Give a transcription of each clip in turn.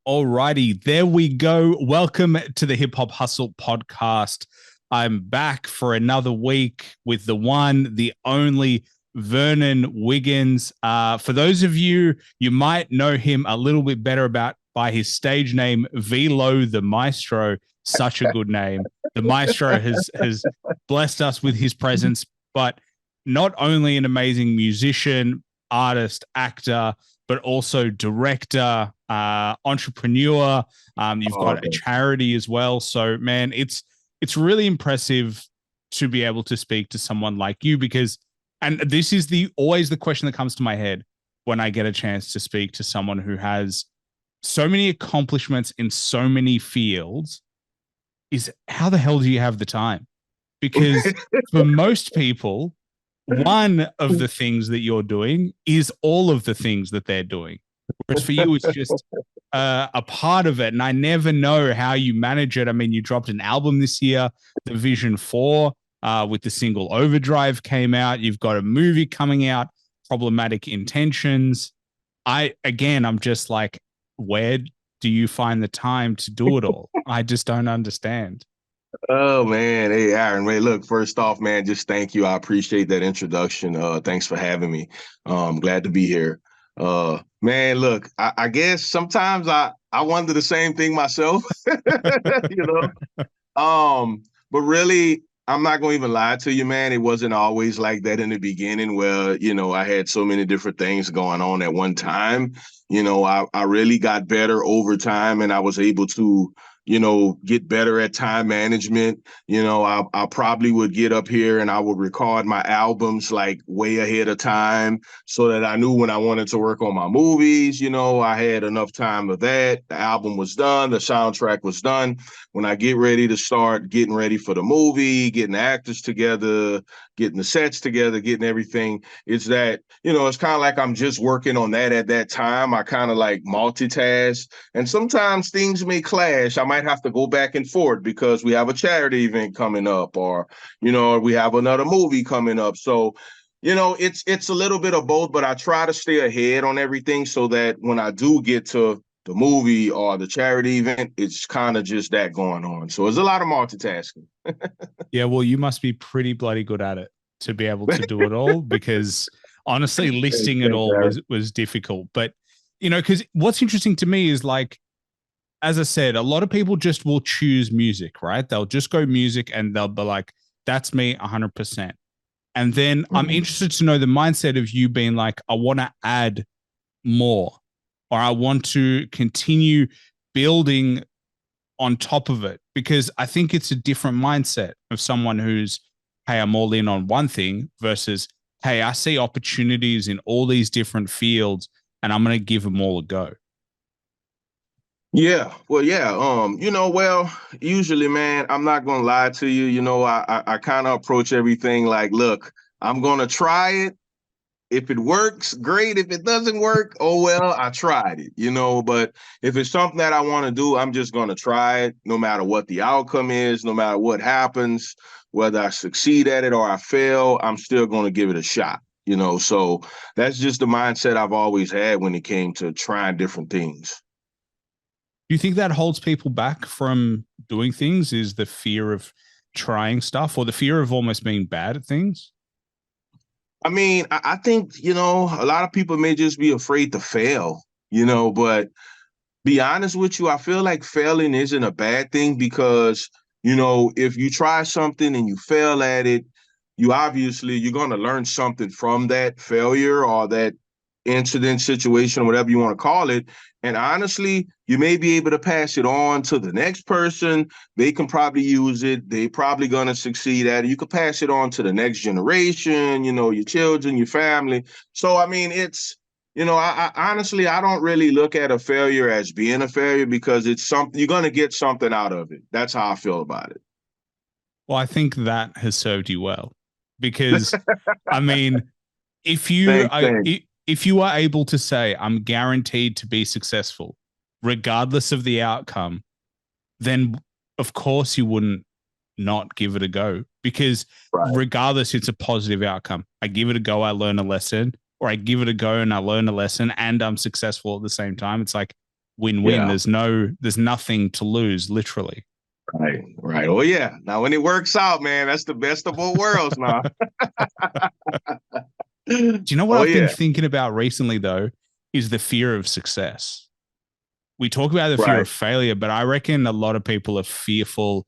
Alrighty, there we go. Welcome to the Hip Hop Hustle podcast. I'm back for another week with the one, the only Vernon Wiggins. For those of you, you might know him a little bit better about by his stage name, V-Lo The Maestro. Such a good name. The Maestro has blessed us with his presence, but not only an amazing musician, artist, actor, but also director, entrepreneur. You've got a charity as well. So, man, it's really impressive to be able to speak to someone like you because, and this is always the question that comes to my head when I get a chance to speak to someone who has so many accomplishments in so many fields, is how the hell do you have the time? Because for most people, one of the things that you're doing is all of the things that they're doing. Whereas for you, it's just a part of it. And I never know how you manage it. I mean, you dropped an album this year, The Vision 4, with the single Overdrive came out. You've got a movie coming out, Problematic Intentions. I'm just like, where do you find the time to do it all? I just don't understand. Oh man, hey Aaron, man, look, first off, man, just thank you. I appreciate that introduction. Thanks for having me. Glad to be here. Man, look, I guess sometimes I wonder the same thing myself, you know. But really, I'm not gonna even lie to you, man. It wasn't always like that in the beginning where, I had so many different things going on at one time. I really got better over time and I was able to get better at time management. I probably would get up here and I would record my albums like way ahead of time so that I knew when I wanted to work on my movies, I had enough time of that. The album was done, the soundtrack was done. When I get ready to start getting ready for the movie, getting the actors together, getting the sets together, getting everything, it's that, it's kind of like I'm just working on that at that time. I kind of like multitask and sometimes things may clash. I might have to go back and forth because we have a charity event coming up or, we have another movie coming up. So, it's a little bit of both, but I try to stay ahead on everything so that when I do get to the movie or the charity event, it's kind of just that going on. So there's a lot of multitasking. Yeah, well, you must be pretty bloody good at it to be able to do it all because honestly, listing it all was difficult. But because what's interesting to me is like, as I said, a lot of people just will choose music, right? They'll just go music and they'll be like, that's me 100%. And then I'm interested to know the mindset of you being like, I want to add more or I want to continue building on top of it because I think it's a different mindset of someone who's, hey, I'm all in on one thing versus, hey, I see opportunities in all these different fields and I'm going to give them all a go. Yeah, well, yeah. Well, usually, man, I'm not gonna lie to you. I kind of approach everything like, look, I'm gonna try it. If it works, great. If it doesn't work, oh well, I tried it, But if it's something that I want to do, I'm just gonna try it, no matter what the outcome is, no matter what happens, whether I succeed at it or I fail, I'm still gonna give it a shot. So that's just the mindset I've always had when it came to trying different things. Do you think that holds people back from doing things? Is the fear of trying stuff or the fear of almost being bad at things? I mean, I think, a lot of people may just be afraid to fail, but be honest with you, I feel like failing isn't a bad thing because, if you try something and you fail at it, you're going to learn something from that failure or that incident, situation, whatever you want to call it. And honestly, you may be able to pass it on to the next person. They can probably use it. They probably going to succeed at it. You could pass it on to the next generation, your children, your family. So, I mean, it's, I honestly, I don't really look at a failure as being a failure because it's something, you're going to get something out of it. That's how I feel about it. Well, I think that has served you well because, I mean, if you if you are able to say I'm guaranteed to be successful regardless of the outcome, then of course you wouldn't not give it a go because regardless it's a positive outcome. I give it a go, I learn a lesson, or I give it a go and I learn a lesson and I'm successful at the same time. It's like win-win. Yeah. There's nothing to lose, literally. Right. Oh yeah. Now when it works out, man, that's the best of both worlds now. Do you know what Oh I've been yeah. thinking about recently though? Is the fear of success. We talk about the fear Right. of failure, but I reckon a lot of people are fearful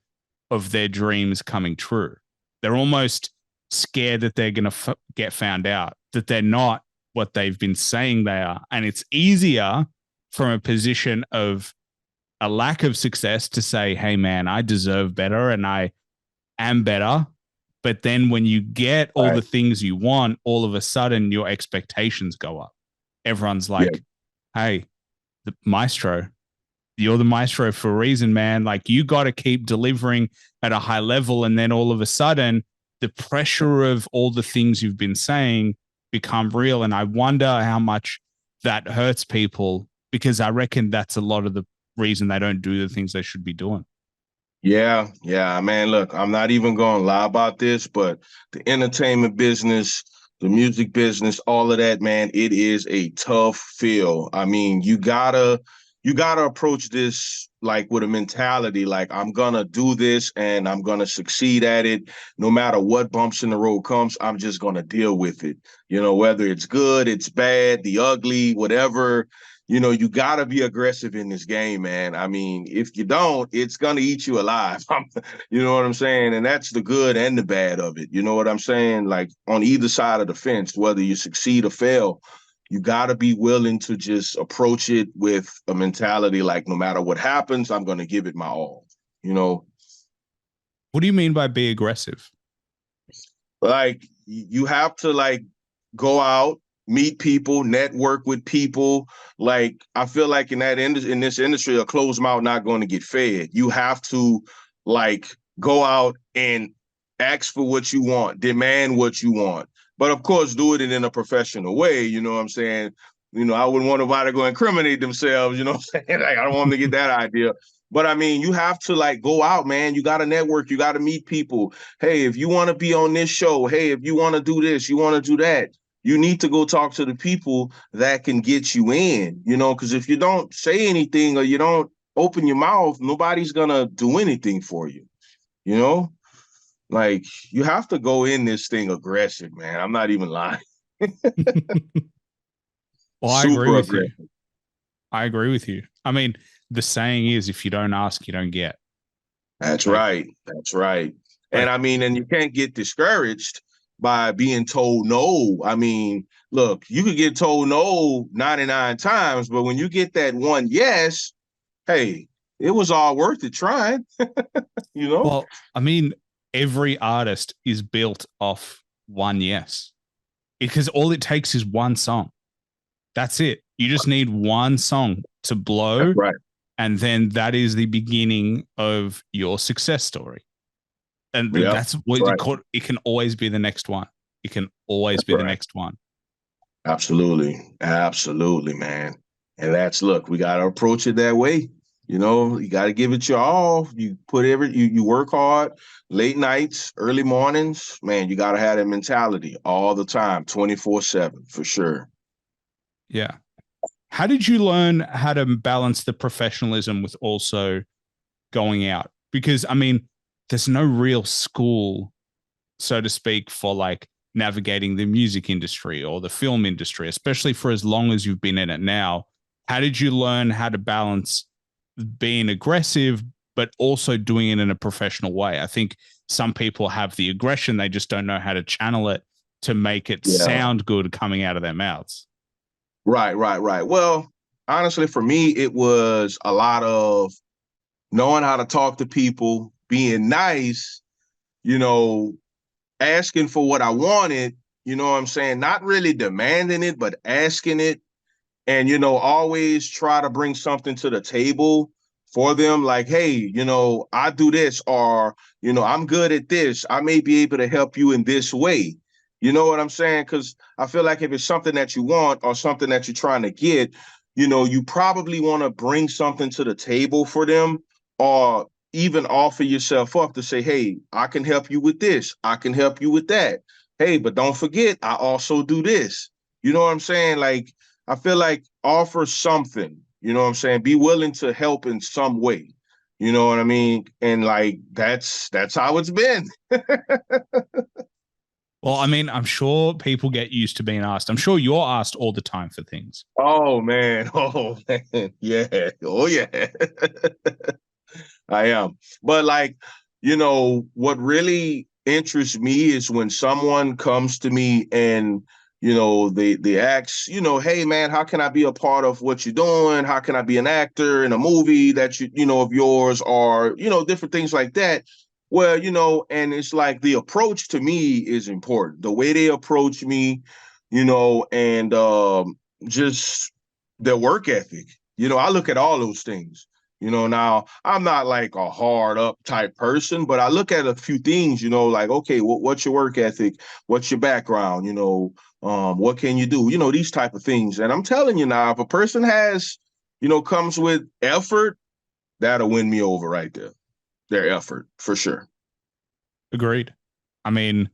of their dreams coming true. They're almost scared that they're going to get found out, that they're not what they've been saying they are. And it's easier from a position of a lack of success to say, hey, man, I deserve better and I am better. But then when you get all the things you want, all of a sudden your expectations go up. Everyone's like, hey, the maestro, you're the maestro for a reason, man. Like you got to keep delivering at a high level. And then all of a sudden, the pressure of all the things you've been saying become real. And I wonder how much that hurts people, because I reckon that's a lot of the reason they don't do the things they should be doing. Yeah, man. Look, I'm not even going to lie about this, but the entertainment business, the music business, all of that, man, it is a tough field. I mean, you gotta approach this like with a mentality, like I'm gonna do this and I'm gonna succeed at it. No matter what bumps in the road comes, I'm just gonna deal with it. You know, whether it's good, it's bad, the ugly, whatever. You know, you got to be aggressive in this game, man. I mean, if you don't, it's going to eat you alive. You know what I'm saying? And that's the good and the bad of it. You know what I'm saying? Like on either side of the fence, whether you succeed or fail, you got to be willing to just approach it with a mentality like no matter what happens, I'm going to give it my all, you know? What do you mean by be aggressive? Like you have to like go out, meet people, network with people. Like I feel like in this industry, a closed mouth not going to get fed. You have to like go out and ask for what you want, demand what you want. But of course, do it in a professional way. You know what I'm saying? You know, I wouldn't want nobody to go incriminate themselves. You know what I'm saying? Like I don't want them to get that idea. But I mean, you have to like go out, man. You got to network. You got to meet people. Hey, if you want to be on this show, hey, if you want to do this, you want to do that, you need to go talk to the people that can get you in, you know, because if you don't say anything or you don't open your mouth, nobody's going to do anything for you, you know? Like, you have to go in this thing aggressive, man. I'm not even lying. Well, I agree with you. I agree with you. I mean, the saying is, if you don't ask, you don't get. That's right. That's right. And I mean, and you can't get discouraged by being told no. I mean, look, you could get told no 99 times, but when you get that one yes, hey, it was all worth it trying, you know? Well, I mean, every artist is built off one yes, because all it takes is one song. That's it. You just need one song to blow. That's right. And then that is the beginning of your success story. And that's what it can always be the next one. It can always be the next one. Absolutely. Absolutely, man. And look, we got to approach it that way. You know, you got to give it your all. You put you work hard, late nights, early mornings, man, you got to have that mentality all the time, 24/7 for sure. Yeah. How did you learn how to balance the professionalism with also going out? Because I mean, there's no real school, so to speak, for like navigating the music industry or the film industry, especially for as long as you've been in it now. How did you learn how to balance being aggressive, but also doing it in a professional way? I think some people have the aggression, they just don't know how to channel it to make it sound good coming out of their mouths. Right. Well, honestly, for me, it was a lot of knowing how to talk to people, being nice, you know, asking for what I wanted, you know what I'm saying? Not really demanding it, but asking it. And, you know, always try to bring something to the table for them. Like, hey, you know, I do this, or, you know, I'm good at this. I may be able to help you in this way. You know what I'm saying? Because I feel like if it's something that you want or something that you're trying to get, you know, you probably want to bring something to the table for them, or even offer yourself up to say, hey, I can help you with this. I can help you with that. Hey, but don't forget, I also do this. You know what I'm saying? Like, I feel like offer something, You know what I'm saying? Be willing to help in some way. You know what I mean? And like that's how it's been. Well, I mean, I'm sure people get used to being asked. I'm sure you're asked all the time for things. Oh man. Oh man. Yeah. Oh yeah. I am. But like, what really interests me is when someone comes to me and, they ask, hey man, how can I be a part of what you're doing? How can I be an actor in a movie that of yours, or, different things like that. Well, and it's like the approach to me is important. The way they approach me, and just their work ethic. I look at all those things. Now I'm not like a hard up type person, but I look at a few things, like, okay, what's your work ethic? What's your background? What can you do? These type of things. And I'm telling you now, if a person has, comes with effort, that'll win me over right there. Their effort, for sure. Agreed. I mean,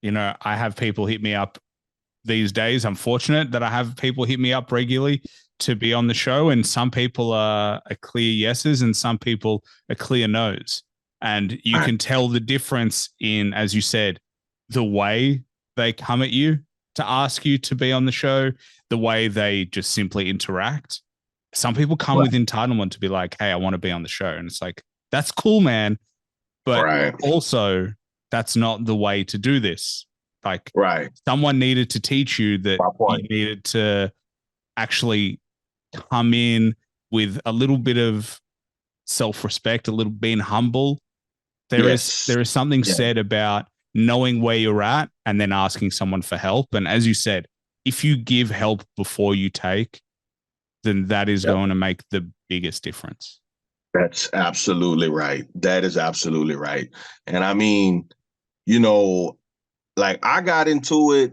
I have people hit me up these days. I'm fortunate that I have people hit me up regularly to be on the show, and some people are clear yeses and some people are clear nos. And you can tell the difference in, as you said, the way they come at you to ask you to be on the show, the way they just simply interact. Some people come with entitlement to be like, hey, I want to be on the show. And it's like, that's cool, man. But also, that's not the way to do this. Like, someone needed to teach you that you needed to actually come in with a little bit of self-respect, a little being humble. There is something said about knowing where you're at and then asking someone for help. And as you said, if you give help before you take, then that is going to make the biggest difference. That's absolutely right. That is absolutely right. And I mean, like I got into it.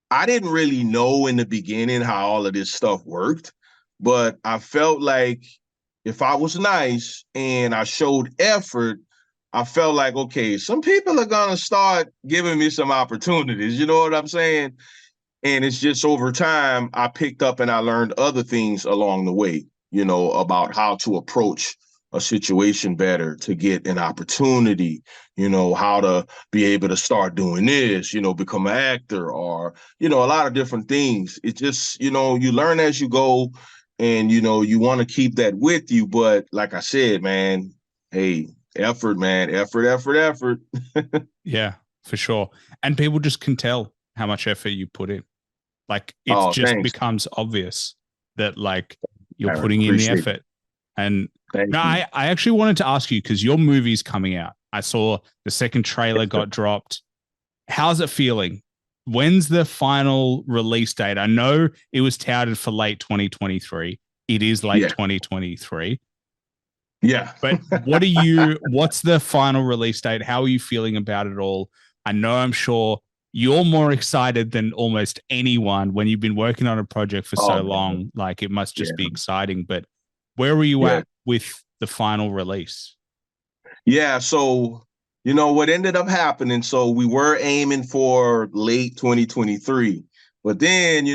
I didn't really know in the beginning how all of this stuff worked, but I felt like if I was nice and I showed effort, I felt like, okay, some people are going to start giving me some opportunities. You know what I'm saying? And it's just over time, I picked up and I learned other things along the way, about how to approach a situation better to get an opportunity, how to be able to start doing this, become an actor, or, a lot of different things. It just, you learn as you go, and, you want to keep that with you. But like I said, man, hey, effort, man, effort. Yeah, for sure. And people just can tell how much effort you put in. Like it just becomes obvious that like you're putting in the effort. And I actually wanted to ask you, because your movie's coming out. I saw the second trailer got dropped. How's it feeling? When's the final release date? I know it was touted for late 2023. It is late 2023. Yeah. But what's the final release date? How are you feeling about it all? I'm sure you're more excited than almost anyone when you've been working on a project for so long. Like, it must just be exciting. But where were you at with the final release? Yeah, so, what ended up happening, so we were aiming for late 2023. But then,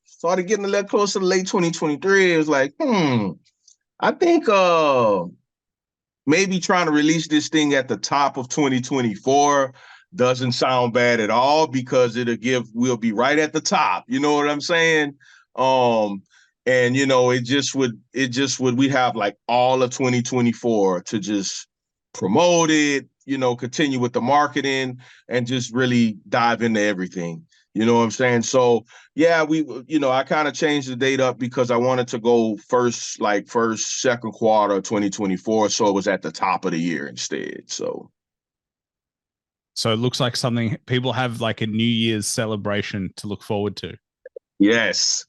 started getting a little closer to late 2023. It was like, I think maybe trying to release this thing at the top of 2024 doesn't sound bad at all, because we'll be right at the top. You know what I'm saying? And we have like all of 2024 to just promote it, continue with the marketing and just really dive into everything. You know what I'm saying? So yeah, I kind of changed the date up because I wanted to go second quarter of 2024. So it was at the top of the year instead. So it looks like something people have like a New Year's celebration to look forward to. Yes,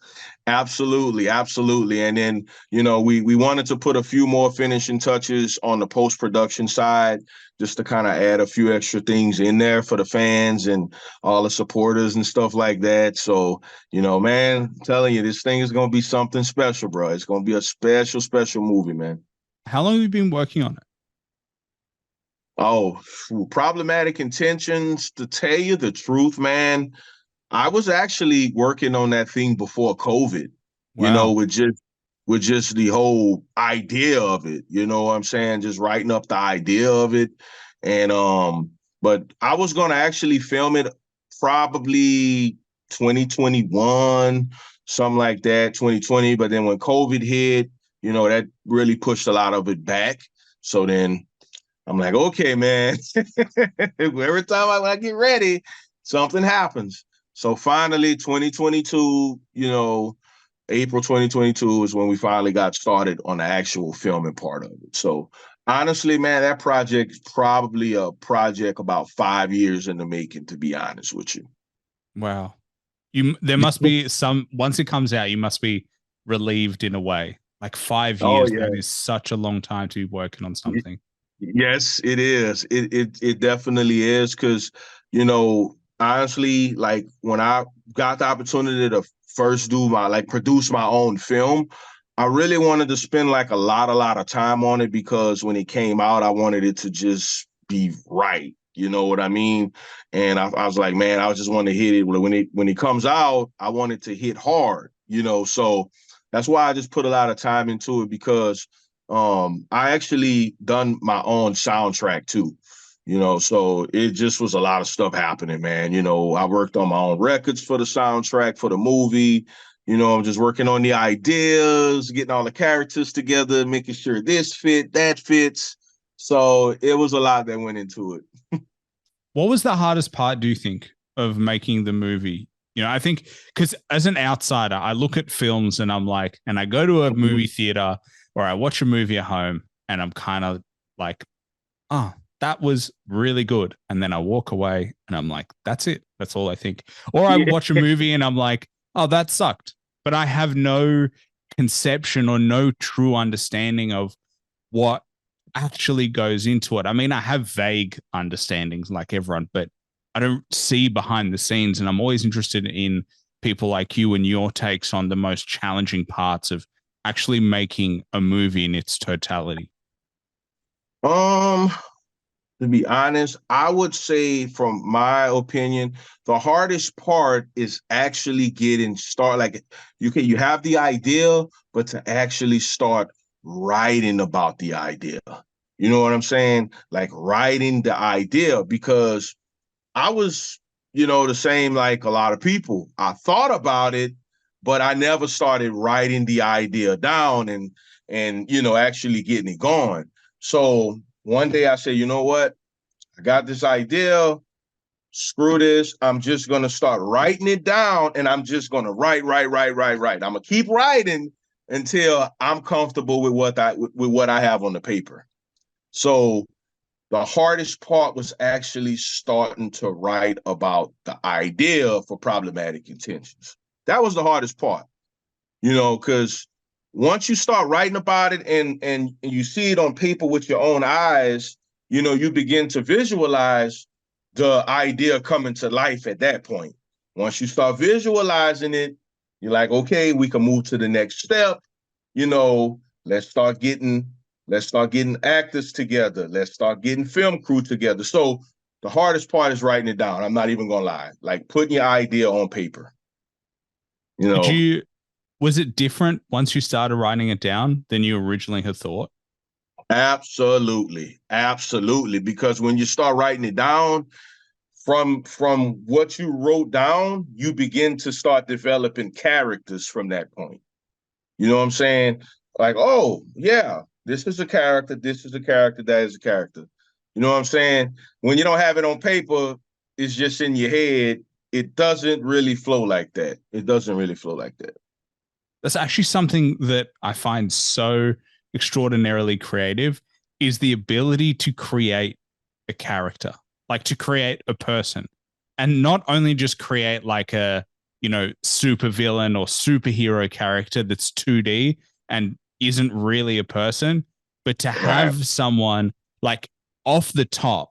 absolutely. Absolutely. And then, we wanted to put a few more finishing touches on the post-production side, just to kind of add a few extra things in there for the fans and all the supporters and stuff like that. So, man, I'm telling you, this thing is going to be something special, bro. It's going to be a special, special movie, man. How long have you been working on it? Oh, Problematic Intentions, to tell you the truth, man. I was actually working on that thing before COVID, Wow. with just with just the whole idea of it. You know what I'm saying? Just writing up the idea of it. And but I was gonna actually film it probably 2021, something like that, 2020. But then when COVID hit, you know, that really pushed a lot of it back. So then I'm like, okay, man. Every time I get ready, something happens. So finally, 2022, you know, April 2022 is when we finally got started on the actual filming part of it. So honestly, man, that project is probably a project about 5 years in the making, to be honest with you. Wow. There must be some, once it comes out, you must be relieved in a way. Like 5 years, Oh yeah. that is such a long time to be working on something. Yes, it is. It definitely is, because, you know, honestly, like when I got the opportunity to first produce my own film, I really wanted to spend like a lot of time on it, because when it came out, I wanted it to just be right. You know what I mean? And I was like, man, I just want to hit it when it comes out. I want it to hit hard. You know, so that's why I just put a lot of time into it, because I actually done my own soundtrack too, you know, so it just was a lot of stuff happening, man. You know, I worked on my own records for the soundtrack for the movie. You know, I'm just working on the ideas, getting all the characters together, making sure this fit, that fits. So it was a lot that went into it. What was the hardest part, do you think, of making the movie? You know, I think because as an outsider, I look at films and I'm like, and I go to a movie theater or I watch a movie at home and I'm kind of like, oh, that was really good. And then I walk away and I'm like, that's it. That's all I think. Or I Yeah. watch a movie and I'm like, oh, that sucked. But I have no conception or no true understanding of what actually goes into it. I mean, I have vague understandings like everyone, but I don't see behind the scenes. And I'm always interested in people like you and your takes on the most challenging parts of actually making a movie in its totality. Um, to be honest, I would say, from my opinion, the hardest part is actually getting started. Like, you have the idea, but to actually start writing about the idea. You know what I'm saying? Like writing the idea, because I was, you know, the same like a lot of people. I thought about it, but I never started writing the idea down and you know, actually getting it going. So one day I said, you know what? I got this idea. Screw this. I'm just gonna start writing it down, and I'm just gonna write. I'm gonna keep writing until I'm comfortable with what I have on the paper. So the hardest part was actually starting to write about the idea for problematic intentions. That was the hardest part, you know, because once you start writing about it and you see it on paper with your own eyes, you know, you begin to visualize the idea coming to life at that point. Once you start visualizing it, you're like, okay, we can move to the next step. You know, let's start getting actors together. Let's start getting film crew together. So the hardest part is writing it down. I'm not even gonna lie. Like putting your idea on paper. You Did know, you, was it different once you started writing it down than you originally had thought? absolutely, absolutely. Because when you start writing it down, from what you wrote down, you begin to start developing characters from that point. You know what I'm saying? Like, oh yeah, this is a character, this is a character, that is a character. You know what I'm saying? When you don't have it on paper, it's just in your head. It doesn't really flow like that. It doesn't really flow like that. That's actually something that I find so extraordinarily creative is the ability to create a character, like to create a person, and not only just create like a, you know, super villain or superhero character that's 2D and isn't really a person, but to Right. have someone like off the top,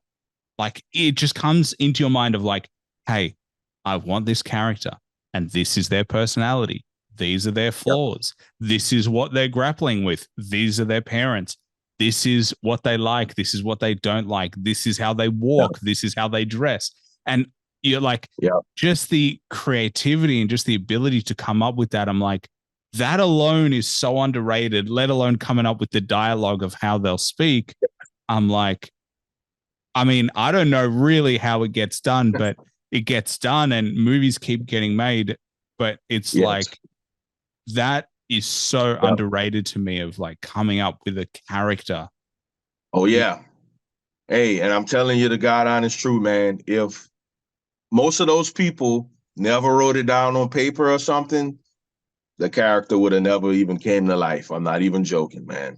like it just comes into your mind of like, hey, I want this character and this is their personality. These are their Yep. flaws. This is what they're grappling with. These are their parents. This is what they like. This is what they don't like. This is how they walk. Yep. This is how they dress. And you're like, Yep. just the creativity and just the ability to come up with that. I'm like, that alone is so underrated, let alone coming up with the dialogue of how they'll speak. I'm like, I mean, I don't know really how it gets done, but it gets done and movies keep getting made. But it's Yes. like, that is so underrated to me, of like coming up with a character. Oh, yeah. Hey, and I'm telling you the God honest truth, man. If most of those people never wrote it down on paper or something, the character would have never even came to life. I'm not even joking, man.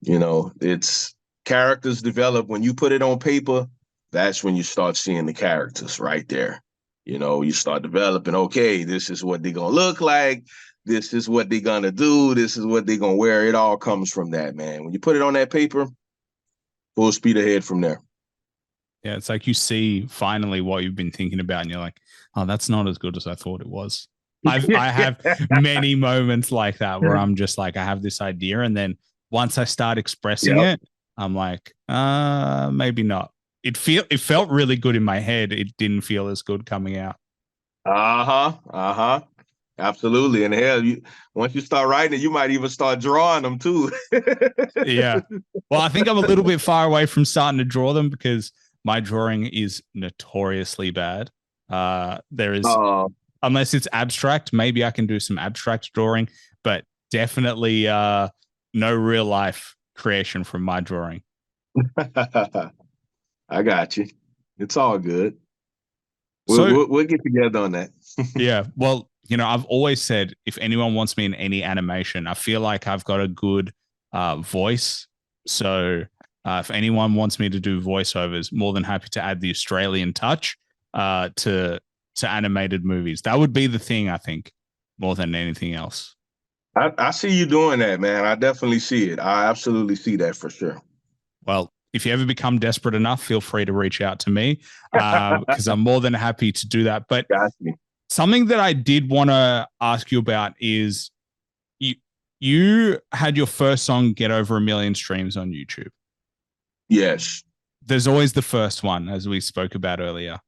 You know, it's characters develop when you put it on paper. That's when you start seeing the characters right there. You know, you start developing, okay, this is what they're going to look like. This is what they're going to do. This is what they're going to wear. It all comes from that, man. When you put it on that paper, full speed ahead from there. Yeah, it's like you see finally what you've been thinking about, and you're like, oh, that's not as good as I thought it was. I have many moments like that where I'm just like, I have this idea, and then once I start expressing it, I'm like, maybe not. It felt really good in my head. It didn't feel as good coming out. Absolutely. And hell, once you start writing it, you might even start drawing them too. Yeah. Well, I think I'm a little bit far away from starting to draw them because my drawing is notoriously bad. There is, unless it's abstract, maybe I can do some abstract drawing, but definitely no real life creation from my drawing. I got you. It's all good. We'll get together on that. Yeah. Well, you know, I've always said if anyone wants me in any animation, I feel like I've got a good voice. So if anyone wants me to do voiceovers, more than happy to add the Australian touch to animated movies. That would be the thing, I think, more than anything else. I see you doing that, man. I definitely see it. I absolutely see that for sure. Well, if you ever become desperate enough, feel free to reach out to me because I'm more than happy to do that. But something that I did want to ask you about is you had your first song get over 1 million streams on YouTube. Yes. There's always the first one, as we spoke about earlier.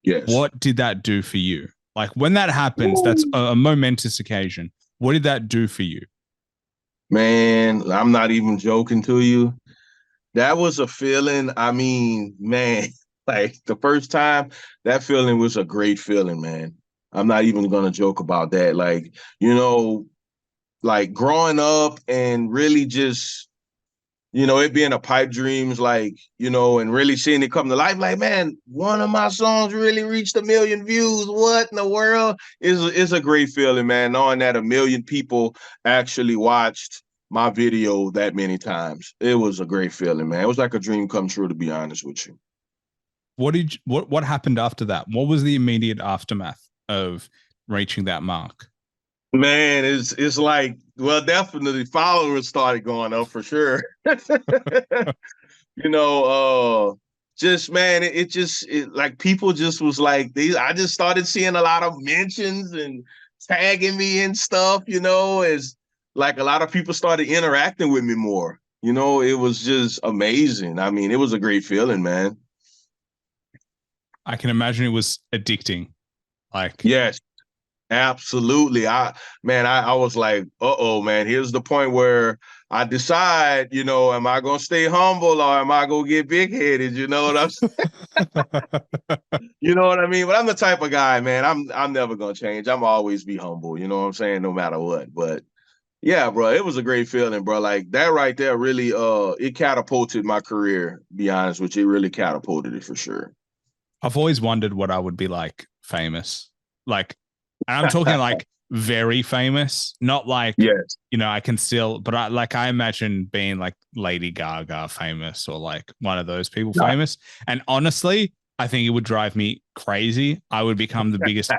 Yes. What did that do for you? Like when that happens, that's a momentous occasion. What did that do for you? Man, I'm not even joking to you. That was a feeling. I mean, man, like the first time, that feeling was a great feeling, man. I'm not even going to joke about that. Like, you know, like growing up and really just, you know, it being a pipe dreams, like, you know, and really seeing it come to life, like, man, one of my songs really reached 1 million views. What in the world? Is a great feeling, man, knowing that 1 million people actually watched my video that many times. It was a great feeling, man. It was like a dream come true, to be honest with you. What happened after that? What was the immediate aftermath of reaching that mark? Man, it's like, well, definitely followers started going up for sure. You know, just man, it just like people just was like I just started seeing a lot of mentions and tagging me and stuff, you know, as like a lot of people started interacting with me more. You know, it was just amazing. I mean, it was a great feeling, man. I can imagine it was addicting. Like, yes, absolutely. I was like, man, here's the point where I decide, you know, am I gonna stay humble or am I gonna get big headed? You know what I'm saying? You know what I mean? But I'm the type of guy, man. I'm never gonna change. I'm always be humble, you know what I'm saying, no matter what. But yeah, bro, it was a great feeling, bro. Like that right there really it catapulted my career, to be honest with you. It really catapulted it for sure. I've always wondered what I would be like famous. Like, and I'm talking like very famous, not like, yes, you know, I can still, but I imagine being like Lady Gaga famous or like one of those people famous. And honestly, I think it would drive me crazy. I would become the biggest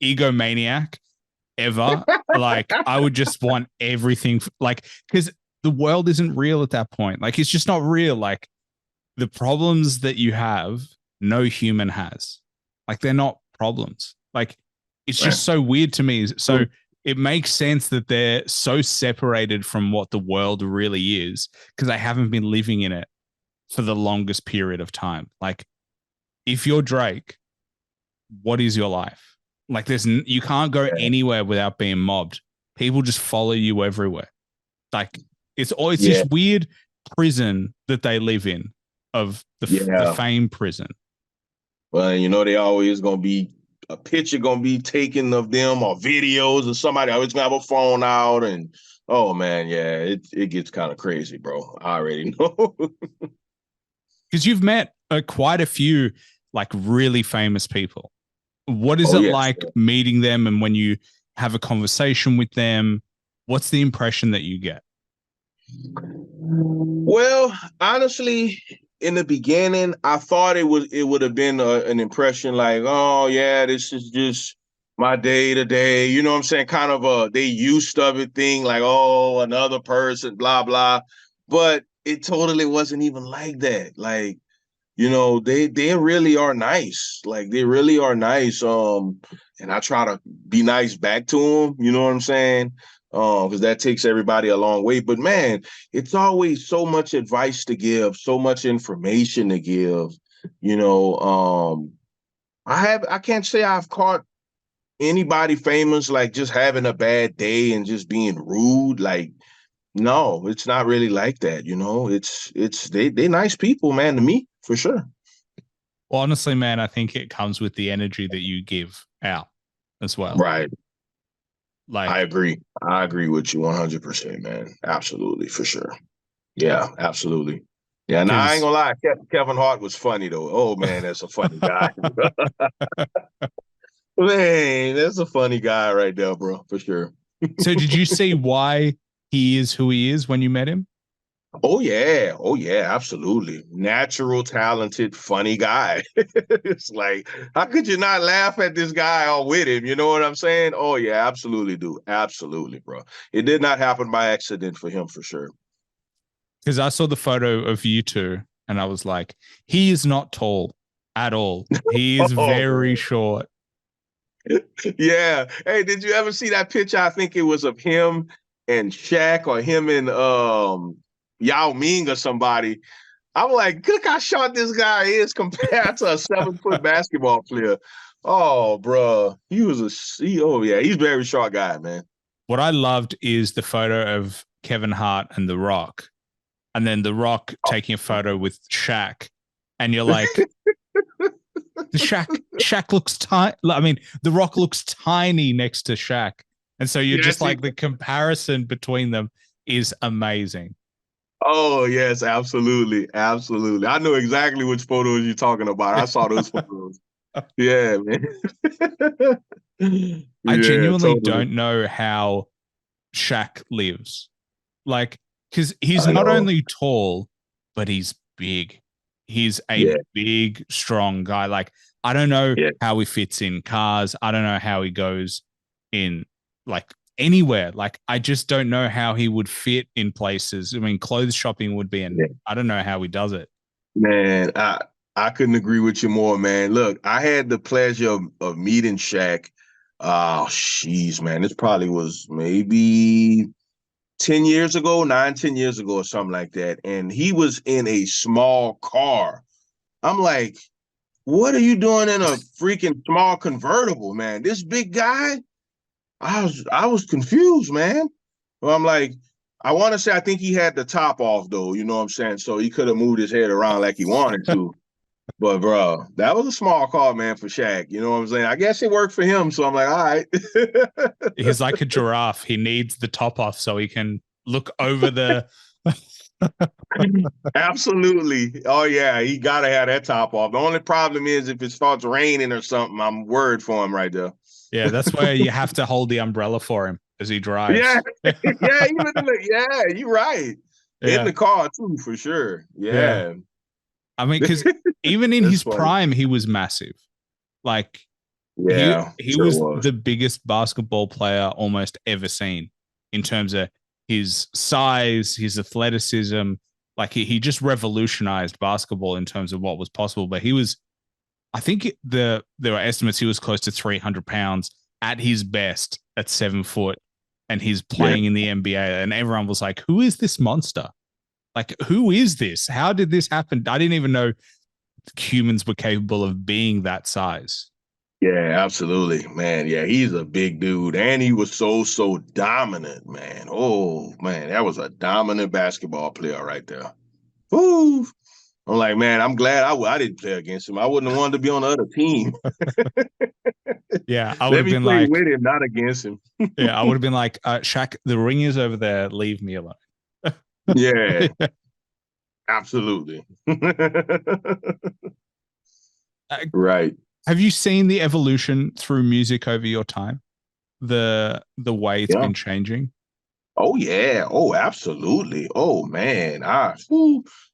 egomaniac ever. Like, I would just want everything, like, because the world isn't real at that point. Like, it's just not real. Like, the problems that you have, no human has. Like, they're not problems. Like, it's just so weird to me. So it makes sense that they're so separated from what the world really is because they haven't been living in it for the longest period of time. Like, if you're Drake, what is your life? Like, you can't go anywhere without being mobbed. people just follow you everywhere. Like it's always Yeah. this weird prison that they live in of the fame prison. Well, you know, they always gonna be a picture gonna be taken of them or videos or somebody always gonna have a phone out and oh man, yeah, it gets kind of crazy, bro. I already know. Because you've met quite a few like really famous people. What is it like meeting them, and when you have a conversation with them, what's the impression that you get? Well, honestly, in the beginning, I thought it would have been an impression like, oh yeah, this is just my day to day. You know what I'm saying? Kind of they used of it thing, like, oh, another person, blah blah. But it totally wasn't even like that. Like, you know, they really are nice. Like they really are nice. And I try to be nice back to them. You know what I'm saying? Because that takes everybody a long way. But man, it's always so much advice to give, so much information to give. You know, I can't say I've caught anybody famous like just having a bad day and just being rude. Like, no, it's not really like that. You know, they nice people, man, to me for sure. Well, honestly, man, I think it comes with the energy that you give out as well. Right. Like, I agree. I agree with you 100%, man. Absolutely, for sure. Yeah, absolutely. Yeah, and I ain't gonna lie, Kevin Hart was funny though. Oh man, that's a funny guy. Man, that's a funny guy right there, bro, for sure. So did you see why he is who he is when you met him? Oh yeah, absolutely. Natural, talented, funny guy. It's like, how could you not laugh at this guy or with him? You know what I'm saying? Oh yeah, absolutely, do. Absolutely, bro. It did not happen by accident for him, for sure. Because I saw the photo of you two, and I was like, he is not tall at all. He is very short. Yeah. Hey, did you ever see that picture? I think it was of him and Shaq or him and Yao Ming or somebody. I'm like, look how short this guy is compared to a 7-foot basketball player. Oh, bro. He was he's a very short guy, man. What I loved is the photo of Kevin Hart and The Rock, and then The Rock taking a photo with Shaq, and you're like, the Shaq looks tiny. I mean, The Rock looks tiny next to Shaq, and so you're just like, the comparison between them is amazing. Oh yes, absolutely, absolutely. I know exactly which photos you're talking about. I saw those photos. Yeah, man. I genuinely don't know how Shaq lives. Like, because he's not only tall, but he's big. He's a big, strong guy. Like, I don't know how he fits in cars. I don't know how he goes in, like, anywhere. Like, I just don't know how he would fit in places. I mean, clothes shopping would be I don't know how he does it. Man, I couldn't agree with you more, man. Look, I had the pleasure of meeting Shaq. Oh, jeez, man. This probably was maybe 10 years ago, 10 years ago or something like that. And he was in a small car. I'm like, what are you doing in a freaking small convertible, man? This big guy? I was confused, man. Well, I'm like, I want to say I think he had the top off though, you know what I'm saying? So he could have moved his head around like he wanted to. But bro, that was a small car, man, for Shaq. You know what I'm saying? I guess it worked for him. So I'm like, all right. He's like a giraffe. He needs the top off so he can look over the. Absolutely. Oh yeah, he gotta have that top off. The only problem is if it starts raining or something, I'm worried for him right there. Yeah, that's where you have to hold the umbrella for him as he drives. Yeah, yeah, you're right. In the car too, for sure. Yeah. I mean, because even in his prime, he was massive. Like, he was the biggest basketball player almost ever seen in terms of his size, his athleticism. Like, he just revolutionized basketball in terms of what was possible. But he was, I think there were estimates he was close to 300 pounds at his best at 7 foot, and he's playing in the NBA. And everyone was like, who is this monster? Like, who is this? How did this happen? I didn't even know humans were capable of being that size. Yeah, absolutely, man. Yeah, he's a big dude, and he was so dominant, man. Oh man, that was a dominant basketball player right there. Woo! I'm like, man, I'm glad I didn't play against him. I wouldn't have wanted to be on the other team. Yeah, I would Let have me been play like, with him, not against him. yeah, I would have been like, Shaq, the ring is over there. Leave me alone. Yeah, absolutely. Uh, Right. have you seen the evolution through music over your time? The way it's Yeah. been changing? Oh yeah. Oh, absolutely. Oh man.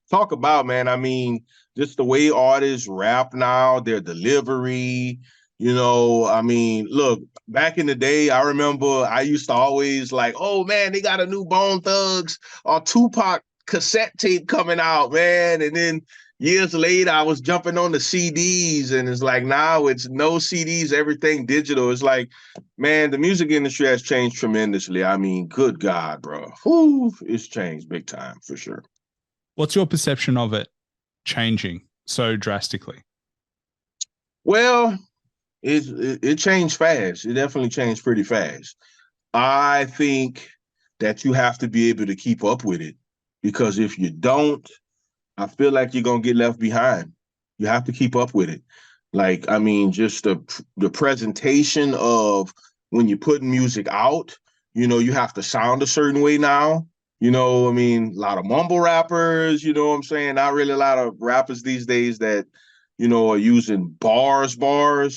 Talk about, man. I mean, just the way artists rap now, their delivery, I mean, look, back in the day, I remember I used to always like, oh man, they got a new Bone Thugs or Tupac cassette tape coming out, man. And then years later, I was jumping on the CDs, and it's like now it's no CDs, everything digital. It's like, man, the music industry has changed tremendously. I mean, good God, bro. It's changed big time for sure. What's your perception of it changing so drastically? Well, it changed fast. It definitely changed pretty fast. I think that you have to be able to keep up with it, because if you don't, I feel like you're gonna get left behind. You have to keep up with it. Like, I mean, just the presentation of when you're putting music out, you have to sound a certain way now. I mean, a lot of mumble rappers, you know what I'm saying? Not really a lot of rappers these days that, are using bars,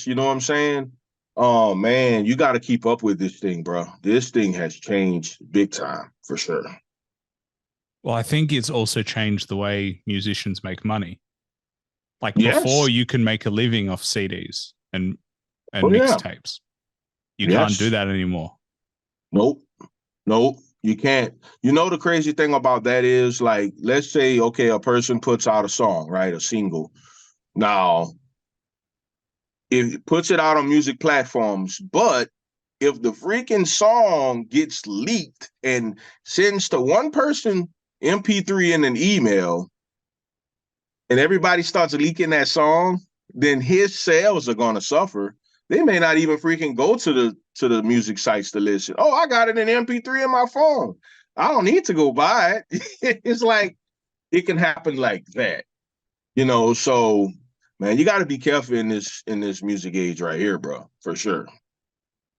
you know what I'm saying? Oh man, you got to keep up with this thing, bro. This thing has changed big time for sure. Well, I think it's also changed the way musicians make money. Like before, Yes. you can make a living off CDs and Oh yeah. mixtapes. You can't do Yes. that anymore. Nope. Nope, you can't. The crazy thing about that is, like, let's say, okay, a person puts out a song, right? A single. Now, if it puts it out on music platforms, but if the freaking song gets leaked and sends to one person MP3 in an email, and everybody starts leaking that song, then his sales are gonna suffer. They may not even freaking go to the music sites to listen. Oh, I got it in MP3 in my phone. I don't need to go buy it. It's like it can happen like that. So man, you gotta be careful in this music age right here, bro, for sure.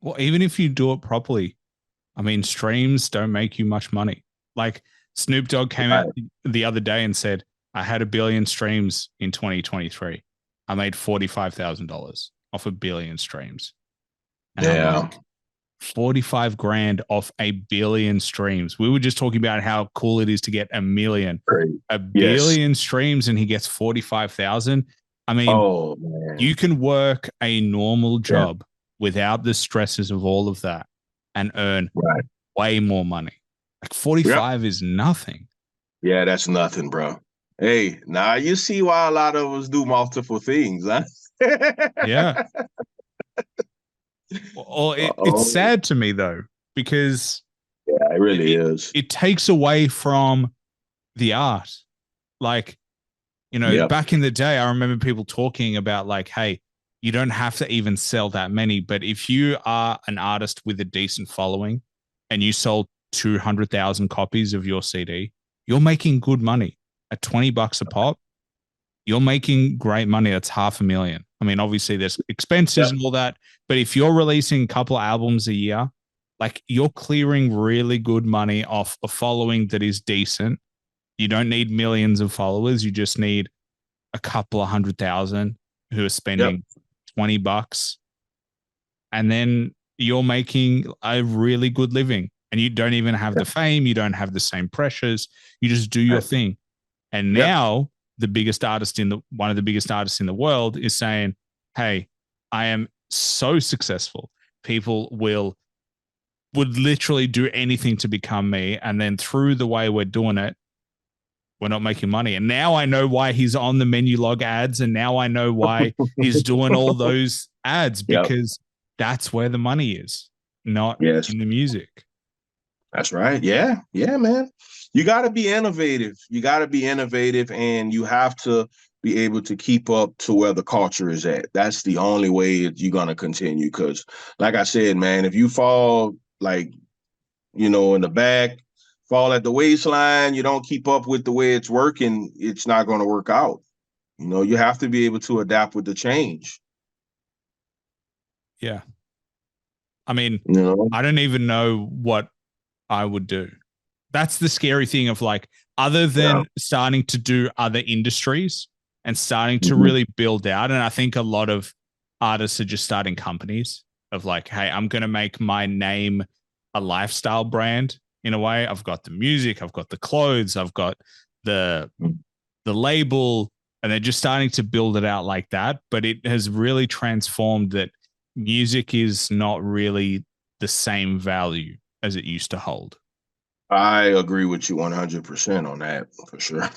Well, even if you do it properly, I mean, streams don't make you much money. Like Snoop Dogg came out Right. the other day and said, I had 1 billion streams in 2023. I made $45,000 off 1 billion streams. And I'm Yeah. like, 45 grand off 1 billion streams. We were just talking about how cool it is to get 1 million, Great. a Yes. billion streams, and he gets 45,000. I mean, Oh man. you can work a normal Yeah. job without the stresses of all of that and earn Right. way more money. Like Yep. 45 is nothing. Yeah, that's nothing, bro. Hey, now you see why a lot of us do multiple things, huh? Yeah. Well, it's Oh, sad to me though, because yeah, it really it, is. it takes away from the art. Like, Yep. back in the day, I remember people talking about like, hey, you don't have to even sell that many, but if you are an artist with a decent following and you sold 200,000 copies of your CD, you're making good money at $20 a pop. You're making great money. That's 500,000. I mean, obviously there's expenses Yep. and all that, but if you're releasing a couple of albums a year, like you're clearing really good money off a following that is decent. You don't need millions of followers. You just need a couple of 100,000 who are Yep. spending $20, and then you're making a really good living. And you don't even have the Yep. fame. You don't have the same pressures. You just do your thing. And Yep. now one of the biggest artists in the world is saying, hey, I am so successful. People would literally do anything to become me. And then through the way we're doing it, we're not making money. And now I know why he's on the menu log ads. And now I know why he's doing all those ads, Yep. because that's where the money is, not Yes. in the music. That's right. Yeah. Yeah, man. You got to be innovative. You got to be innovative, and you have to be able to keep up to where the culture is at. That's the only way that you're gonna continue. Because, like I said, man, if you fall like in the back, fall at the waistline, you don't keep up with the way it's working, it's not going to work out. You have to be able to adapt with the change. Yeah. I mean, You know, I don't even know what I would do. That's the scary thing of like, other than starting to do other industries and starting to really build out. And I think a lot of artists are just starting companies of like, hey, I'm going to make my name a lifestyle brand in a way. I've got the music, I've got the clothes, I've got the label, and they're just starting to build it out like that. But it has really transformed that music is not really the same value as it used to hold. I agree with you 100% on that for sure.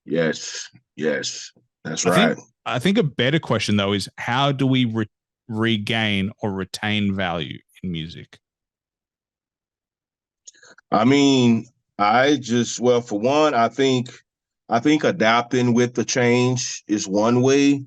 Yes, that's right. I think a better question though is how do we regain or retain value in music? I mean, for one, I think adapting with the change is one way,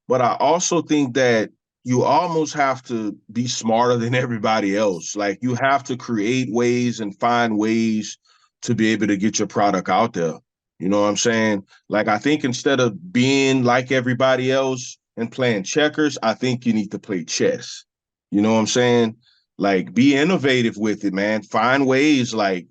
but I also think that you almost have to be smarter than everybody else. Like you have to create ways and find ways to be able to get your product out there. You know what I'm saying? Like I think instead of being like everybody else and playing checkers, I think you need to play chess. You know what I'm saying? Like be innovative with it, man. Find ways I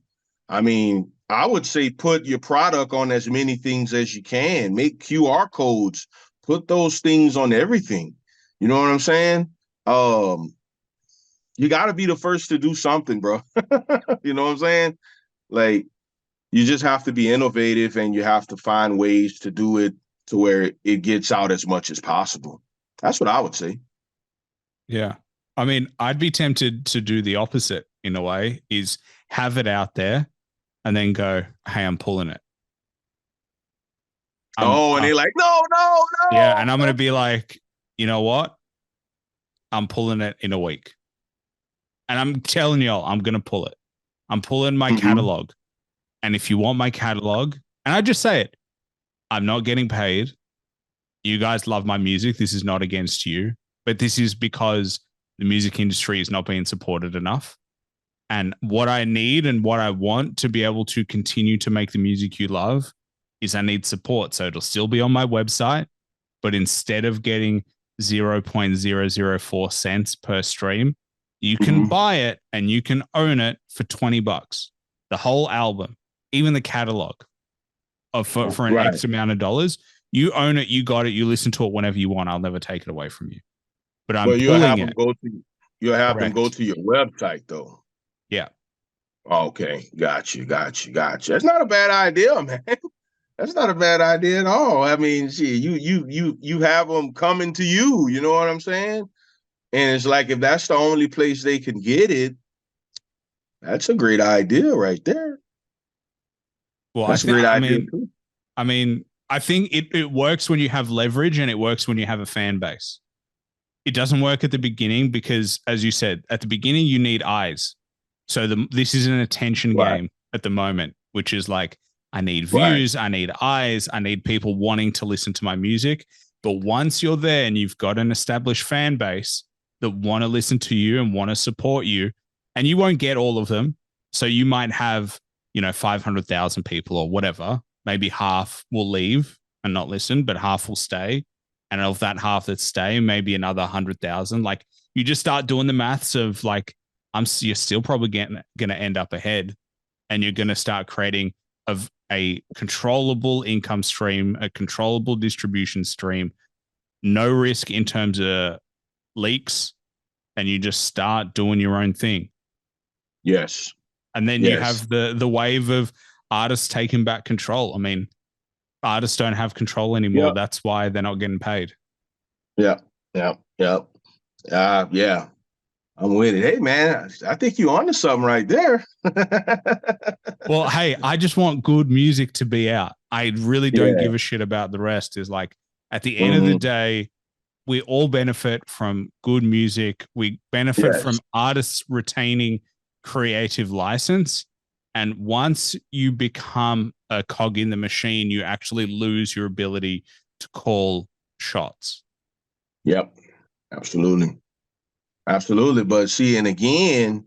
would say put your product on as many things as you can. Make QR codes, put those things on everything. You know what I'm saying? You got to be the first to do something, bro. You know what I'm saying? Like, you just have to be innovative and you have to find ways to do it to where it gets out as much as possible. That's what I would say. Yeah. I mean, I'd be tempted to do the opposite in a way, is have it out there and then go, hey, I'm pulling it. And they're like, no. Yeah. And I'm going to be like, you know what? I'm pulling it in a week. And I'm telling y'all, I'm going to pull it. I'm pulling my catalog. And if you want my catalog, and I just say it, I'm not getting paid. You guys love my music. This is not against you, but this is because the music industry is not being supported enough. And what I need and what I want to be able to continue to make the music you love is I need support. So it'll still be on my website, but instead of getting 0.004 cents per stream, you can buy it and you can own it for $20. The whole album, even the catalog for an X amount of dollars. You own it, you got it, you listen to it whenever you want. I'll never take it away from you. But I'm pulling it. You'll have them go to your website though. Yeah. Okay. Got you. That's not a bad idea, man. That's not a bad idea at all. I mean, see, you have them coming to you, you know what I'm saying? And it's like, if that's the only place they can get it, that's a great idea right there. Well, that's a great idea too. I think it works when you have leverage and it works when you have a fan base. It doesn't work at the beginning because, as you said, at the beginning, you need eyes. So this is an attention game at the moment, which is like, I need views, I need eyes, I need people wanting to listen to my music. But once you're there and you've got an established fan base that want to listen to you and want to support you, and you won't get all of them. So you might have, 500,000 people or whatever. Maybe half will leave and not listen, but half will stay. And of that half that stay, maybe another 100,000. Like you just start doing the maths of like, you're still probably going to end up ahead, and you're going to start creating a controllable income stream, a controllable distribution stream, no risk in terms of leaks, and you just start doing your own thing. Yes. And then you have the wave of artists taking back control. I mean, artists don't have control anymore. Yep. That's why they're not getting paid. Yeah. I'm with it. Hey, man, I think you're onto something right there. Well, hey, I just want good music to be out. I really don't give a shit about the rest. Is like, at the end of the day, we all benefit from good music. We benefit from artists retaining creative license. And once you become a cog in the machine, you actually lose your ability to call shots. Yep. Absolutely. Absolutely. But see, and again,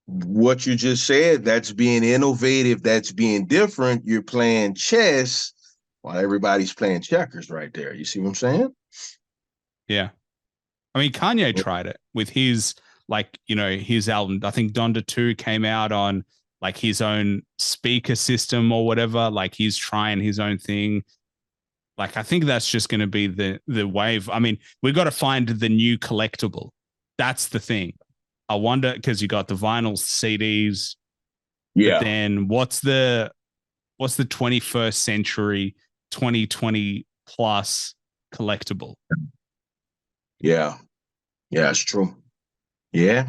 what you just said, that's being innovative, that's being different. You're playing chess while everybody's playing checkers right there. You see what I'm saying? Yeah. I mean, Kanye tried it with his, like, you know, his album. I think Donda 2 came out on like his own speaker system or whatever. Like he's trying his own thing. Like, I think that's just going to be the wave. I mean, we've got to find the new collectible. That's the thing. I wonder, because you got the vinyl CDs, but then what's the 21st century 2020 plus collectible? Yeah, it's true. Yeah,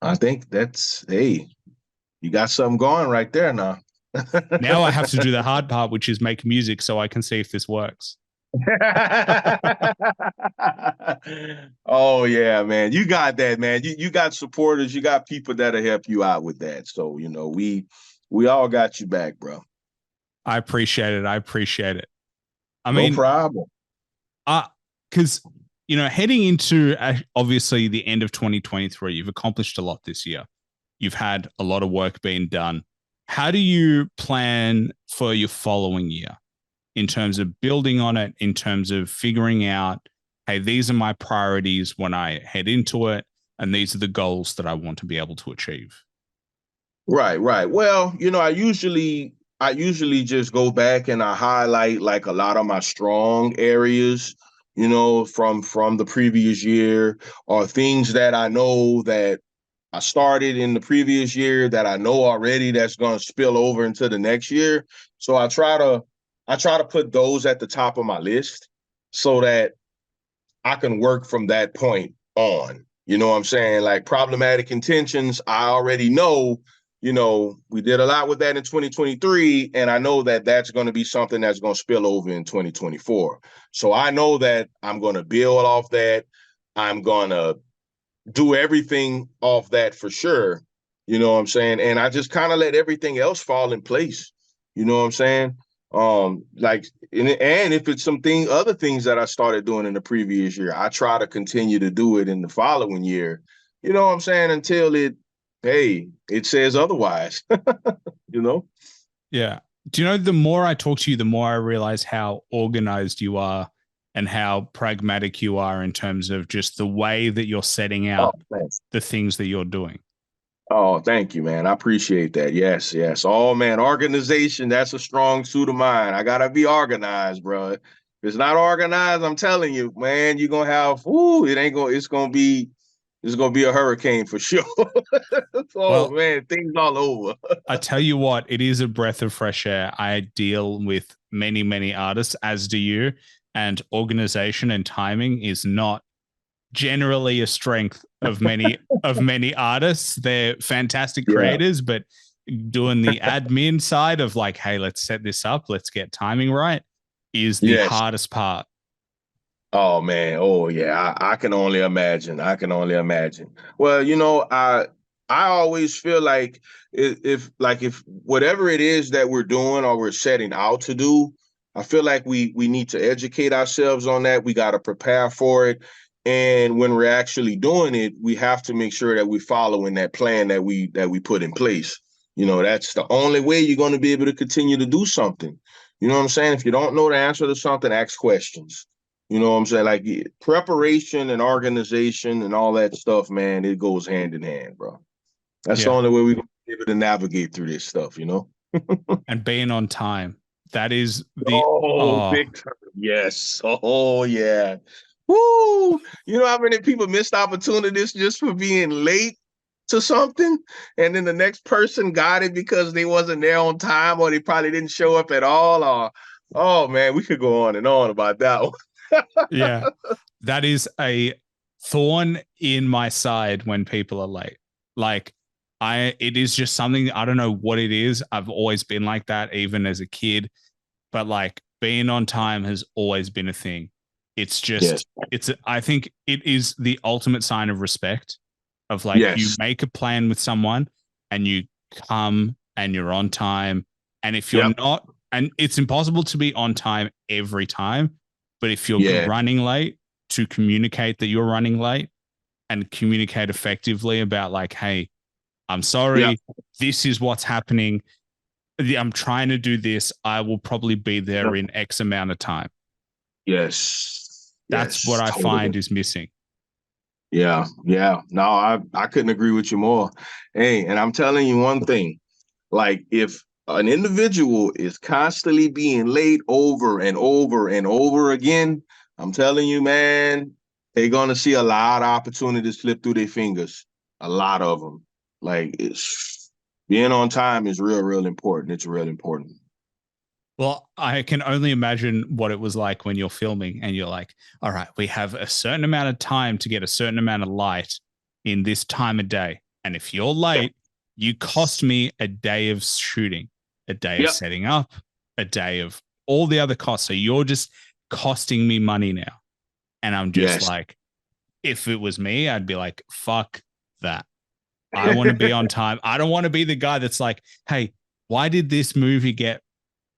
I think that's, hey, you got something going right there now. Now I have to do the hard part, which is make music so I can see if this works. Oh yeah, man. You got that, man. You got supporters, you got people that'll help you out with that. So, you know, we all got you back, bro. I appreciate it. I mean, no problem. Because, you know, heading into obviously the end of 2023, you've accomplished a lot this year. You've had a lot of work being done. How do you plan for your following year in terms of building on it, in terms of figuring out, hey, these are my priorities when I head into it, and these are the goals that I want to be able to achieve? Right. Well, you know, I usually just go back and I highlight like a lot of my strong areas, you know, from the previous year, or things that I know that I started in the previous year that I know already that's going to spill over into the next year. So I try to put those at the top of my list so that I can work from that point on. You know what I'm saying? Like problematic intentions, I already know, you know, we did a lot with that in 2023, and I know that that's going to be something that's going to spill over in 2024. So I know that I'm going to build off that. I'm going to do everything off that for sure. You know what I'm saying? And I just kind of let everything else fall in place. You know what I'm saying? Like, and if it's other things that I started doing in the previous year, I try to continue to do it in the following year. You know what I'm saying? Until it says otherwise, you know? Yeah. Do you know, the more I talk to you, the more I realize how organized you are and how pragmatic you are in terms of just the way that you're setting out the things that you're doing. Oh, thank you, man. I appreciate that. Yes. Oh, man, organization, that's a strong suit of mine. I got to be organized, bro. If it's not organized, I'm telling you, man, you're going to have, it's going to be a hurricane for sure. Man, things all over. I tell you what, it is a breath of fresh air. I deal with many, many artists, as do you. And organization and timing is not generally a strength of many artists. They're fantastic creators, but doing the admin side of like, hey, let's set this up, let's get timing right, is the hardest part. Oh man, oh yeah, I can only imagine. Well, you know, I always feel like if whatever it is that we're doing or we're setting out to do, I feel like we need to educate ourselves on that. We got to prepare for it. And when we're actually doing it, we have to make sure that we're following that plan that we put in place. You know, that's the only way you're going to be able to continue to do something. You know what I'm saying? If you don't know the answer to something, ask questions. You know what I'm saying? Like preparation and organization and all that stuff, man, it goes hand in hand, bro. That's the only way we're going to be able to navigate through this stuff, you know? And being on time. That is big time. Yes. Oh, yeah. Woo! You know how many people missed opportunities just for being late to something, and then the next person got it because they wasn't there on time, or they probably didn't show up at all. Or, oh man, we could go on and on about that one. Yeah, that is a thorn in my side when people are late. Like, it is just something, I don't know what it is. I've always been like that, even as a kid. But like, being on time has always been a thing. It's just, I think it is the ultimate sign of respect, of like, you make a plan with someone and you come and you're on time. And if you're Yep. not, and it's impossible to be on time every time, but if you're Yeah. running late, to communicate that you're running late and communicate effectively about like, hey, I'm sorry, Yep. this is what's happening. I'm trying to do this. I will probably be there in X amount of time. Yes. That's what I find is missing. Yeah. Yeah. No, I couldn't agree with you more. Hey, and I'm telling you one thing, like if an individual is constantly being late over and over and over again, I'm telling you, man, they're going to see a lot of opportunities slip through their fingers. A lot of them. Like it's being on time is real, real important. It's real important. Well, I can only imagine what it was like when you're filming and you're like, all right, we have a certain amount of time to get a certain amount of light in this time of day. And if you're late, you cost me a day of shooting, a day of setting up, a day of all the other costs. So you're just costing me money now. And I'm just like, if it was me, I'd be like, fuck that. I want to be on time. I don't want to be the guy that's like, hey, why did this movie get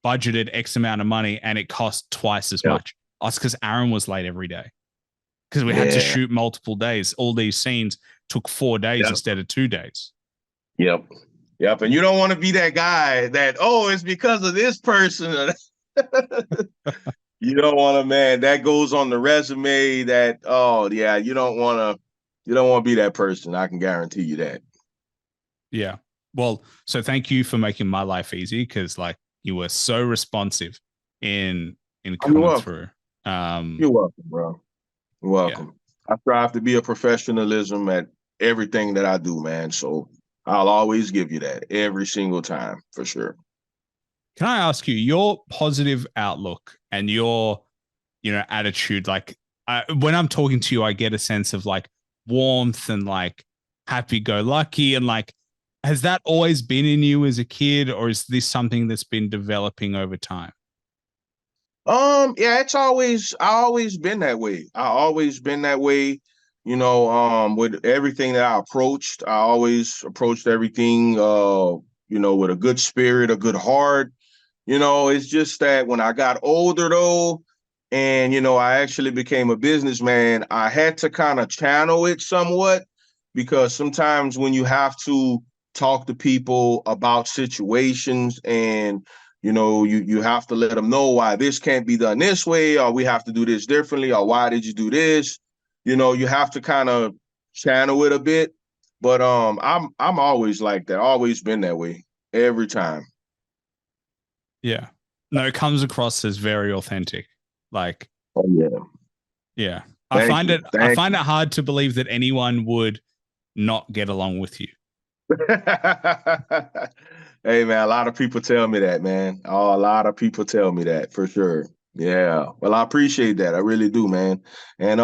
budgeted X amount of money and it cost twice as much? Oh, it's because Aaron was late every day. Because we had to shoot multiple days. All these scenes took 4 days instead of 2 days. Yep. And you don't want to be that guy that, oh, it's because of this person. You don't want to, man, that goes on the resume that, oh yeah, you don't want to be that person. I can guarantee you that. Yeah. Well, so thank you for making my life easy, because like you were so responsive in coming through. You're welcome, bro. You're welcome. Yeah. I strive to be a professionalism at everything that I do, man. So I'll always give you that every single time, for sure. Can I ask you your positive outlook and your, attitude? Like when I'm talking to you, I get a sense of like warmth and like happy-go-lucky, and like, has that always been in you as a kid, or is this something that's been developing over time? Yeah, I always been that way. I always been that way. With everything that I always approached everything, with a good spirit, a good heart. It's just that when I got older though, and, I actually became a businessman, I had to kind of channel it somewhat, because sometimes when you have to talk to people about situations and, you have to let them know why this can't be done this way, or we have to do this differently, or why did you do this? You have to kind of channel it a bit. But I'm always like that. Always been that way every time. Yeah. No, it comes across as very authentic. Like, oh yeah. Yeah. I find it hard to believe that anyone would not get along with you. Hey man, a lot of people tell me that, man. Oh, a lot of people tell me that for sure. Yeah. Well, I appreciate that. I really do, man. And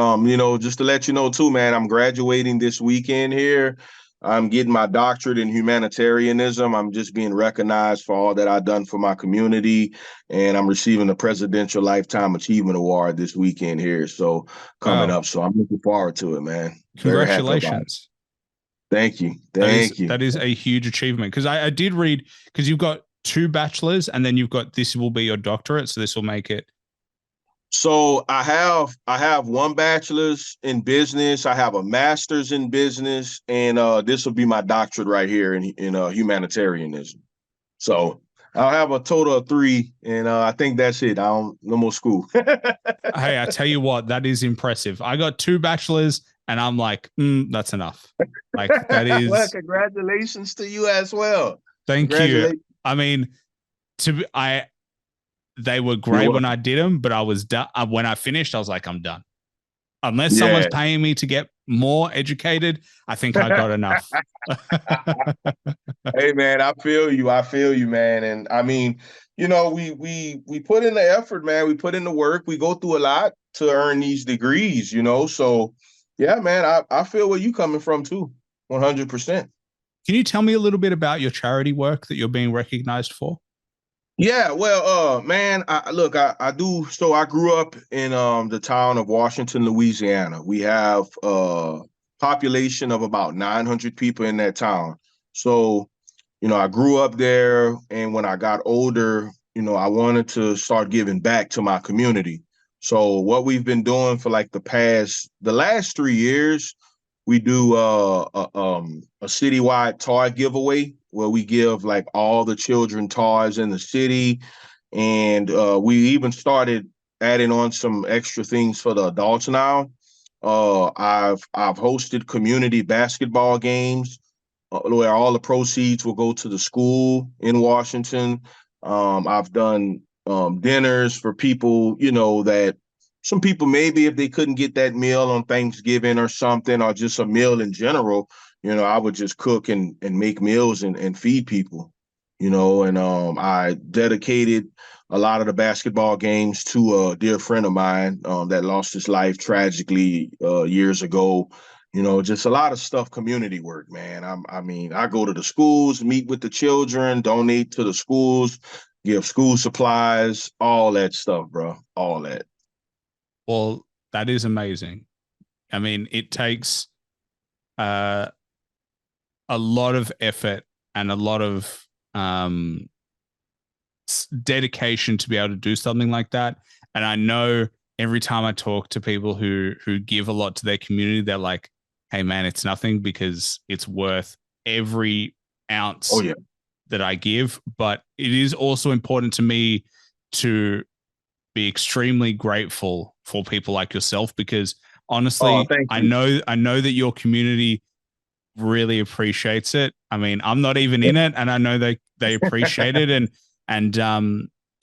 just to let you know too, man, I'm graduating this weekend here. I'm getting my doctorate in humanitarianism. I'm just being recognized for all that I've done for my community. And I'm receiving the Presidential Lifetime Achievement Award this weekend here. So coming up. So I'm looking forward to it, man. Congratulations. Thank you. Thank you. That is a huge achievement, because I did read, because you've got 2 bachelors and then you've got, this will be your doctorate. So this will make it. So I have 1 bachelor's in business. I have a master's in business, and this will be my doctorate right here in humanitarianism. So I'll have a total of 3, and I think that's it. No more school. Hey, I tell you what, that is impressive. I got 2 bachelors, and I'm like, that's enough. Like that is. Well, congratulations to you as well. Thank you. I mean, they were great when I did them, but I was done. When I finished, I was like, I'm done. Unless someone's paying me to get more educated, I think I got enough. Hey man, I feel you, man. And I mean, we put in the effort, man. We put in the work. We go through a lot to earn these degrees, So yeah, man, I feel where you coming from too, 100%. Can you tell me a little bit about your charity work that you're being recognized for? Yeah, well, man, I do. So I grew up in the town of Washington, Louisiana. We have a population of about 900 people in that town. So, I grew up there, and when I got older, I wanted to start giving back to my community. So what we've been doing for like the last 3 years, we do a citywide toy giveaway where we give like all the children toys in the city, and we even started adding on some extra things for the adults now. I've hosted community basketball games where all the proceeds will go to the school in Washington. I've done dinners for people, that some people maybe if they couldn't get that meal on Thanksgiving or something, or just a meal in general, I would just cook and make meals and feed people, and I dedicated a lot of the basketball games to a dear friend of mine that lost his life tragically years ago. Just a lot of stuff, community work, man. I go to the schools, meet with the children, donate to the schools, give school supplies, all that stuff, bro. All that. Well, that is amazing. I mean, it takes a lot of effort and a lot of dedication to be able to do something like that. And I know every time I talk to people who give a lot to their community, they're like, hey man, it's nothing because it's worth every ounce that I give. But it is also important to me to be extremely grateful for people like yourself, because honestly, I know that your community really appreciates it. I mean, I'm not even in it, and I know they appreciate it. And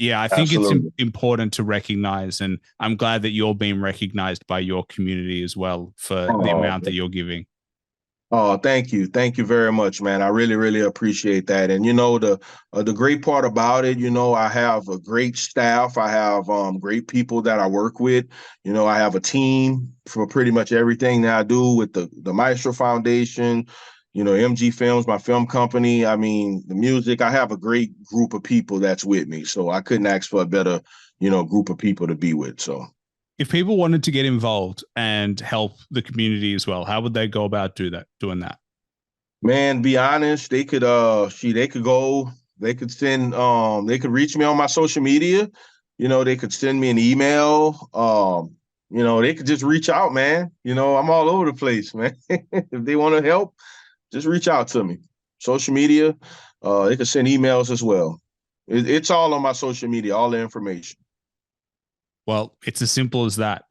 yeah, I think it's important to recognize, and I'm glad that you're being recognized by your community as well for the amount that you're giving. Oh, thank you. Thank you very much, man. I really, really appreciate that. And the great part about it, I have a great staff. I have great people that I work with. I have a team for pretty much everything that I do with the Maestro Foundation, MG Films, my film company. I mean, the music. I have a great group of people that's with me. So I couldn't ask for a better, group of people to be with. So if people wanted to get involved and help the community as well, how would they go about doing that? Man, be honest, they could they could send they could reach me on my social media. They could send me an email. They could just reach out, man. I'm all over the place, man. If they want to help, just reach out to me. Social media, they could send emails as well. It's all on my social media, all the information. Well, it's as simple as that.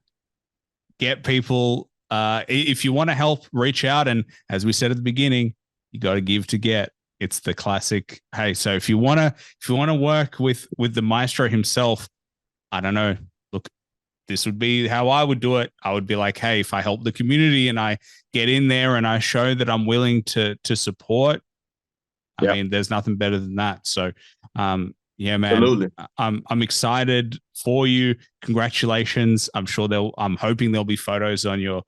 Get people, if you want to help, reach out. And as we said at the beginning, you got to give to get. It's the classic. Hey, so if you want to work with the maestro himself, I don't know. Look, this would be how I would do it. I would be like, hey, if I help the community and I get in there and I show that I'm willing to support, I mean, there's nothing better than that. So, yeah, man. Absolutely. I'm excited for you. Congratulations. I'm hoping there'll be photos on your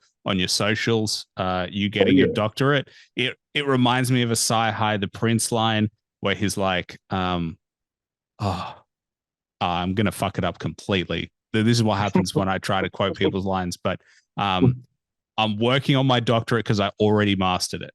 socials. You getting your doctorate. It reminds me of a Sci-Hi the Prince line where he's like, I'm gonna fuck it up completely. This is what happens when I try to quote people's lines. But I'm working on my doctorate because I already mastered it.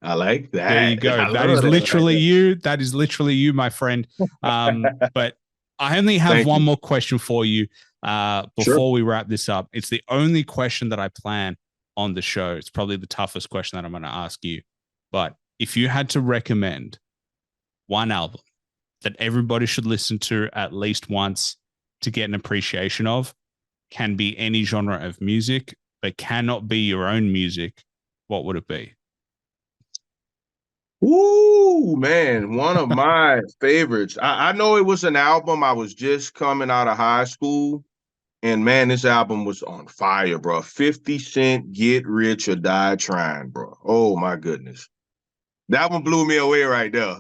I like that. There you go. That is literally you. That is literally you, my friend. But I only have one more question for you before we wrap this up. It's the only question that I plan on the show. It's probably the toughest question that I'm going to ask you. But if you had to recommend one album that everybody should listen to at least once to get an appreciation of, can be any genre of music, but cannot be your own music, what would it be? Ooh, man, one of my favorites. I know it was an album. I was just coming out of high school, and man, this album was on fire, bro. 50 Cent, Get Rich or Die Trying, bro. Oh my goodness. That one blew me away right there.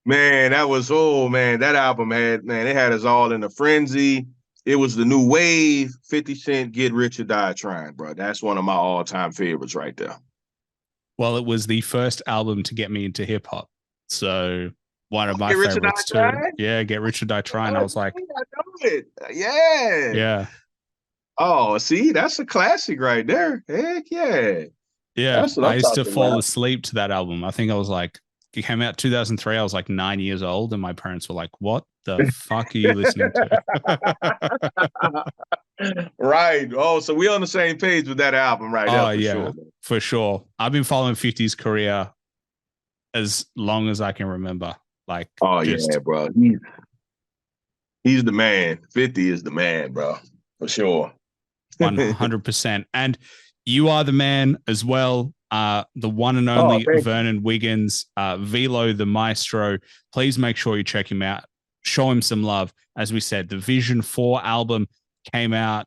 Man, that album it had us all in a frenzy. It was the new wave. 50 Cent, Get Rich or Die Trying, bro. That's one of my all-time favorites right there. Well, it was the first album to get me into hip hop. So one of my favorites too. Yeah, Get Rich or Die Trying. I was like, I know it. Yeah. Yeah. Oh, see, that's a classic right there. Heck yeah. Yeah, That's what I I'm used to talking fall about. asleep to that album. I think I was like, it came out 2003. I was like 9 years old, and my parents were like, "What the fuck are you listening to?" Right. Oh, so we on the same page with that album right there Oh for yeah, sure, man. for sure. I've been following 50's career as long as I can remember. Like, Oh just yeah, bro. He's the man. 50 is the man, bro. For sure. 100%. And you are the man as well. The one and Oh, only thank you. Vernon Wiggins, V-Lo the Maestro. Please make sure you check him out. Show him some love. As we said, the Vision 4 album came out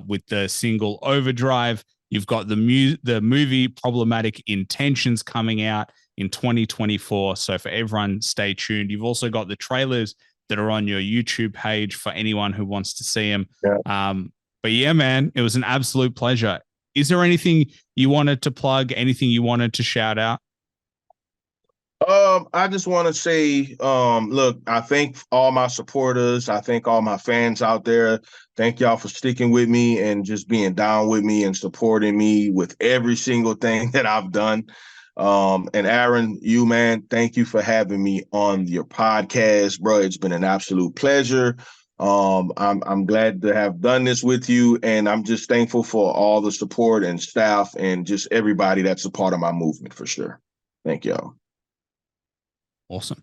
with the single Overdrive. You've got the movie Problematic Intentions coming out in 2024. So for everyone, stay tuned. You've also got the trailers that are on your YouTube page for anyone who wants to see them. Yeah. But yeah, man, it was an absolute pleasure. Is there anything you wanted to plug? Anything you wanted to shout out? I just want to say, look, I thank all my supporters. I thank all my fans out there. Thank y'all for sticking with me and just being down with me and supporting me with every single thing that I've done. And Aaron, you, man, thank you for having me on your podcast, bro. It's been an absolute pleasure. I'm glad to have done this with you, and I'm just thankful for all the support and staff and just everybody that's a part of my movement for sure. Thank y'all. Awesome.